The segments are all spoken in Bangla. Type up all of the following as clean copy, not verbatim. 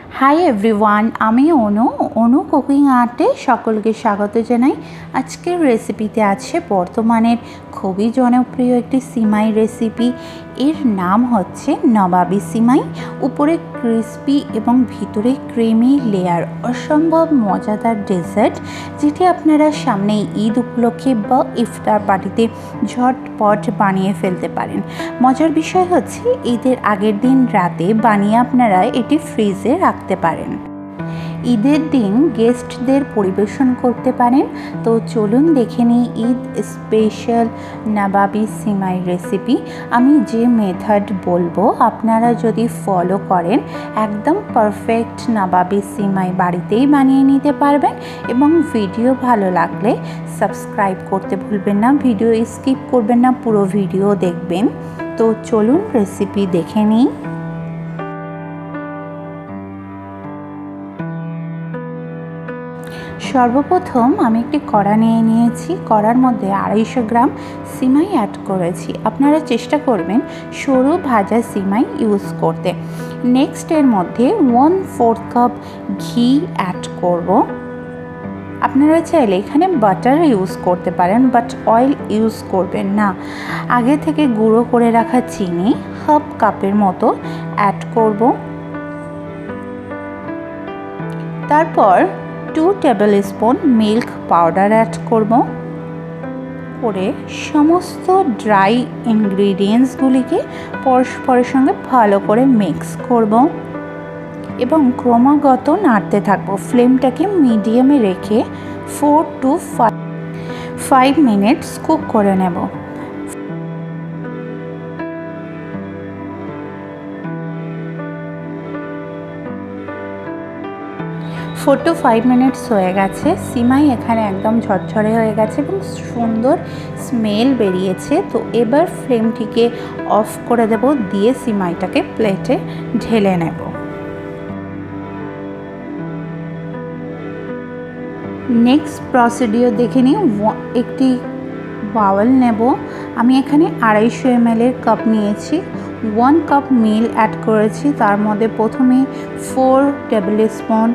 হাই এভরিওয়ান, আমি অনু কুকিং আর্টে সকলকে স্বাগত জানাই। আজকের রেসিপিতে আছে বর্তমানের খুবই জনপ্রিয় একটি সিমাই রেসিপি। এর নাম হচ্ছে নবাবী সিমাই। উপরে ক্রিস্পি এবং ভিতরে ক্রিমি লেয়ার, অসম্ভব মজাদার ডেজার্ট, যেটি আপনারা সামনে ঈদ উপলক্ষে বা ইফতার পার্টিতে ঝটপট বানিয়ে ফেলতে পারেন। মজার বিষয় হচ্ছে ঈদের আগের দিন রাতে বানিয়ে আপনারা এটি ফ্রিজে রাখতে পারেন, ঈদের দিন গেস্টদের পরিবেশন করতে পারেন। তো চলুন দেখে নিই ঈদ স্পেশাল নবাবী সিমাই রেসিপি। আমি যে মেথড বলবো আপনারা যদি ফলো করেন, একদম পারফেক্ট নবাবী সিমাই বাড়িতেই বানিয়ে নিতে পারবেন। এবং ভিডিও ভালো লাগলে সাবস্ক্রাইব করতে ভুলবেন না, ভিডিও স্কিপ করবেন না, পুরো ভিডিও দেখবেন। তো চলুন রেসিপি দেখে নিই। সর্বপ্রথম আমি একটি কড়া নিয়ে নিয়েছি। কড়ার মধ্যে 250 গ্রাম সিমাই অ্যাড করেছি। আপনারা চেষ্টা করবেন সরু ভাজা সিমাই ইউজ করতে। নেক্সট এর মধ্যে 1/4 কাপ ঘি অ্যাড করব। আপনারা চাইলে এখানে বাটার ইউজ করতে পারেন, বাট অয়েল ইউজ করবেন না। আগে থেকে গুঁড়ো করে রাখা চিনি হাফ কাপের মতো অ্যাড করব। তারপর 2 tablespoon milk powder add করব। করে সমস্ত ড্রাই ইনগ্রিডিয়েন্টসগুলিকে পরস্পরের সঙ্গে ভালো করে মিক্স করব এবং ক্রমাগত নাড়তে থাকবো। ফ্লেমটাকে মিডিয়ামে রেখে 4 to 5 মিনিটস কুক করে নেব। 4 to 5 মিনিটস হয়ে গেছে। সিমাই এখানে একদম ঝরঝরে হয়ে গেছে এবং সুন্দর স্মেল বেরিয়েছে। তো এবার ফ্লেমটিকে অফ করে দেব, দিয়ে সিমাইটাকে প্লেটে ঢেলে নেব। নেক্সট প্রসিডিওর দেখে নিই। একটি বাউল নেব। আমি এখানে 250 ml এর কাপ নিয়েছি। 1 কাপ মিল অ্যাড করেছি। তার মধ্যে প্রথমে 4 টেবিল স্পুন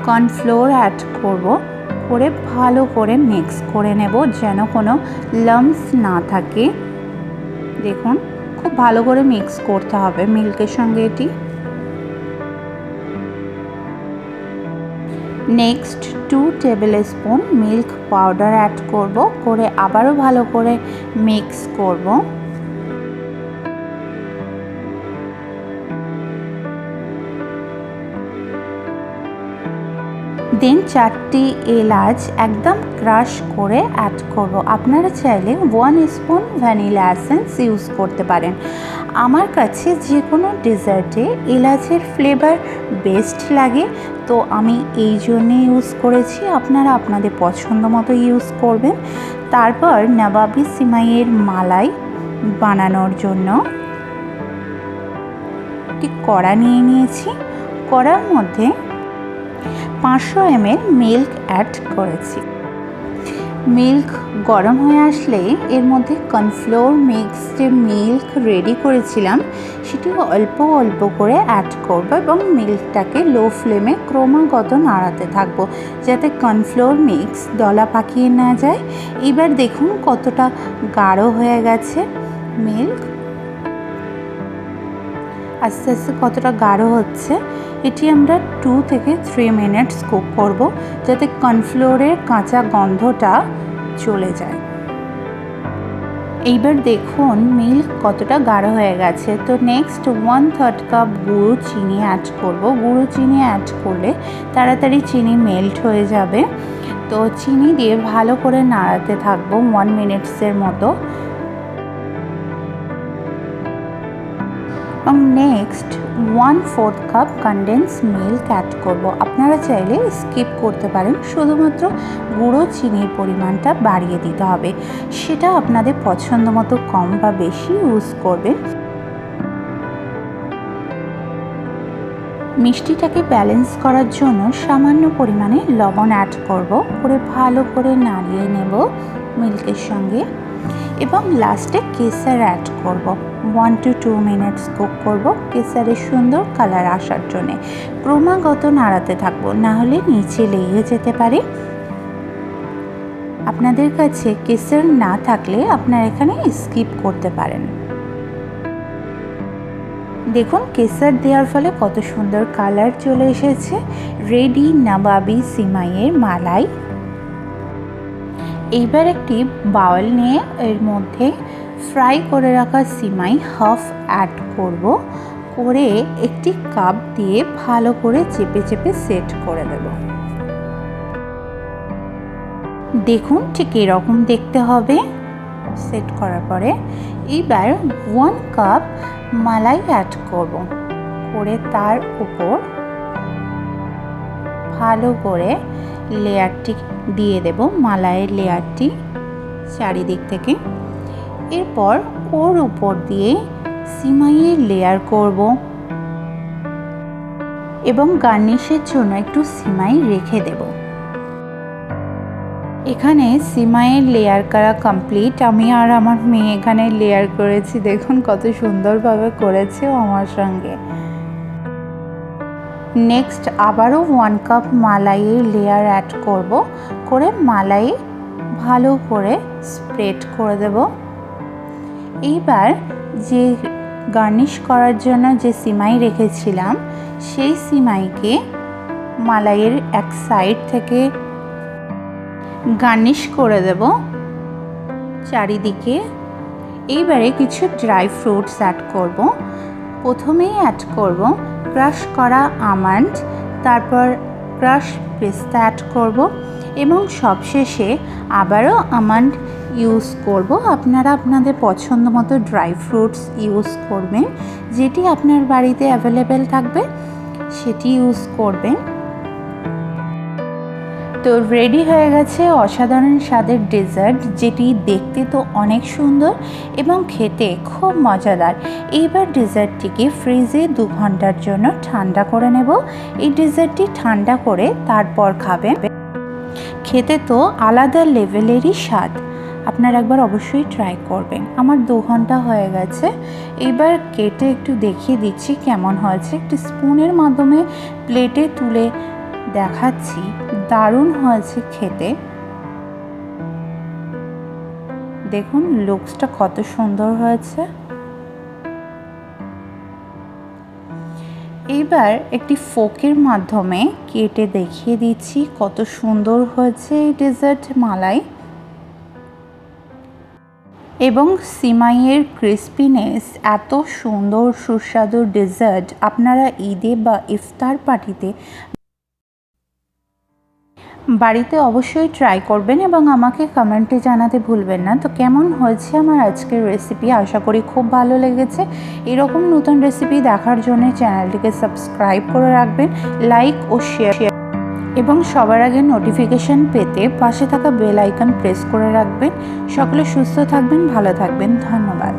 কর্নফ্লোর অ্যাড করব। করে ভালো করে মিক্স করে নেব যেন কোনো লাম্পস না থাকে। দেখুন, খুব ভালো করে মিক্স করতে হবে মিল্কের সঙ্গে এটি। Next 2 tablespoon milk powder add করব। করে আবারও ভালো করে মিক্স করব। দেন 4টি এলাচ একদম ক্রাশ করে অ্যাড করব। আপনারা চাইলে 1 স্পুন ভ্যানিলা এসেন্স ইউজ করতে পারেন। আমার কাছে যে কোনো ডেজার্টে এলাচের ফ্লেভার বেস্ট লাগে, তো আমি এই জন্যে ইউজ করেছি। আপনারা আপনাদের পছন্দ মতো ইউজ করবেন। তারপর নবাবী সিমাইয়ের মালাই বানানোর জন্য একটি কড়া নিয়ে নিয়েছি। কড়ার মধ্যে 500 ml মিল্ক অ্যাড করেছি। মিল্ক গরম হয়ে আসলে এর মধ্যে কর্নফ্লোর মিক্স যে মিল্ক রেডি করেছিলাম সেটি অল্প অল্প করে অ্যাড করব এবং মিল্কটাকে লো ফ্লেমে ক্রমাগত নাড়াতে থাকবো যাতে কর্নফ্লোর মিক্স দলা পাকিয়ে না যায়। এবার দেখুন কতটা গাঢ় হয়ে গেছে মিল্ক, আস্তে আস্তে কতটা গাঢ় হচ্ছে। এটি আমরা 2 থেকে 3 মিনিটস কুক করব যাতে কর্নফ্লোরের কাঁচা গন্ধটা চলে যায়। এইবার দেখুন মিল্ক কতটা গাঢ় হয়ে গেছে। তো নেক্সট 1/3 কাপ গুঁড়ো চিনি অ্যাড করব। গুঁড়ো চিনি অ্যাড করলে তাড়াতাড়ি চিনি মেল্ট হয়ে যাবে। তো চিনি দিয়ে ভালো করে নাড়াতে থাকবো 1 মিনিটসের মতো। এবং next 1/4 cup condense milk add করব। আপনারা চাইলে স্কিপ করতে পারেন, শুধুমাত্র গুঁড়ো চিনির পরিমাণটা বাড়িয়ে দিতে হবে। সেটা আপনাদের পছন্দ মতো কম বা বেশি ইউজ করবেন। মিষ্টিটাকে ব্যালেন্স করার জন্য সামান্য পরিমাণে লবণ অ্যাড করব। করে ভালো করে নাড়িয়ে নেব মিল্কের সঙ্গে এবং লাস্টে কেসার অ্যাড করব। 1 to 2 মিনিটস কুক করব কেসারের সুন্দর কালার আসার জন্যে। ক্রমাগত নাড়াতে থাকবো, না হলে নিচে লেগে যেতে পারে। আপনাদের কাছে কেসার না থাকলে আপনারা এখানে স্কিপ করতে পারেন। দেখুন কেসার দেওয়ার ফলে কত সুন্দর কালার চলে এসেছে। রেডি নবাবি সিমাইয়ের মালাই। এইবার একটি বাউল নিয়ে এর মধ্যে ফ্রাই করে রাখা সিমাই হাফ অ্যাড করব, করে একটি কাপ দিয়ে ভালো করে চেপে চেপে সেট করে দেব। দেখুন ঠিক এরকম দেখতে হবে। সেট করার পরে এইবার 1 কাপ মালাই অ্যাড করব, করে তার উপর ভালো করে লেয়ারটি দিয়ে দেব, মালাইয়ের লেয়ারটি চারিদিক থেকে। এরপর ওর উপর দিয়ে সিমাইয়ের লেয়ার করব এবং গার্নিশের জন্য একটু সিমাই রেখে দেব। এখানে সিমাইয়ের লেয়ার করা কমপ্লিট। আমি আর আমার মেয়ে এখানে লেয়ার করেছি। দেখুন কত সুন্দরভাবে করেছে ও আমার সঙ্গে। নেক্সট আবারও 1 কাপ মালাইয়ের লেয়ার অ্যাড করব, করে মালাই ভালো করে স্প্রেড করে দেব। এইবার যে গার্নিশ করার জন্য যে সিমাই রেখেছিলাম সেই সিমাইকে মালাইয়ের এক সাইড থেকে গার্নিশ করে দেব চারিদিকে। এইবারে কিছু ড্রাই ফ্রুটস অ্যাড করব। প্রথমেই অ্যাড করব ক্রাশ করা আমন্ড, তারপর ক্রাশ পেস্তা অ্যাড করব এবং সবশেষে আবারও আমন্ড ইউজ করব। আপনারা আপনাদের পছন্দ মতো ড্রাই ফ্রুটস ইউজ করবেন, যেটি আপনার বাড়িতে অ্যাভেলেবেল থাকবে সেটি ইউজ করবেন। তো রেডি হয়ে গেছে অসাধারণ স্বাদের ডেজার্ট, যেটি দেখতে তো অনেক সুন্দর এবং খেতে খুব মজাদার। এইবার ডেজার্টটিকে ফ্রিজে 2 ঘন্টার জন্য ঠান্ডা করে নেব। এই ডেজার্টটি ঠান্ডা করে তারপর খাবেন। খেতে তো আলাদা লেভেলেরই স্বাদ। আপনারা একবার অবশ্যই ট্রাই করবেন। আমার 2 ঘন্টা হয়ে গেছে। এবার কেটে একটু দেখিয়ে দিচ্ছি কেমন হয়েছে। একটি স্পুনের মাধ্যমে প্লেটে তুলে দেখাচ্ছি। দারুণ হয়েছে খেতে। দেখুন লুকসটা কত সুন্দর হয়েছে। এবার একটি ফোকের মাধ্যমে কেটে দেখিয়ে দিচ্ছি কত সুন্দর হয়েছে এই ডেজার্ট মালাই। এবং সিমাইয়ের ক্রিস্পিনেস, এত সুন্দর সুস্বাদু ডেজার্ট আপনারা ঈদে বা ইফতার পার্টিতে বাড়িতে অবশ্যই ট্রাই করবেন এবং আমাকে কমেন্টে জানাতে ভুলবেন না। তো কেমন হয়েছে আমার আজকের রেসিপি, আশা করি খুব ভালো লেগেছে। এরকম নতুন রেসিপি দেখার জন্য চ্যানেলটিকে সাবস্ক্রাইব করে রাখবেন, লাইক ও শেয়ার এবং সবার আগে নোটিফিকেশান পেতে পাশে থাকা বেল আইকন প্রেস করে রাখবেন। সকলে সুস্থ থাকবেন, ভালো থাকবেন। ধন্যবাদ।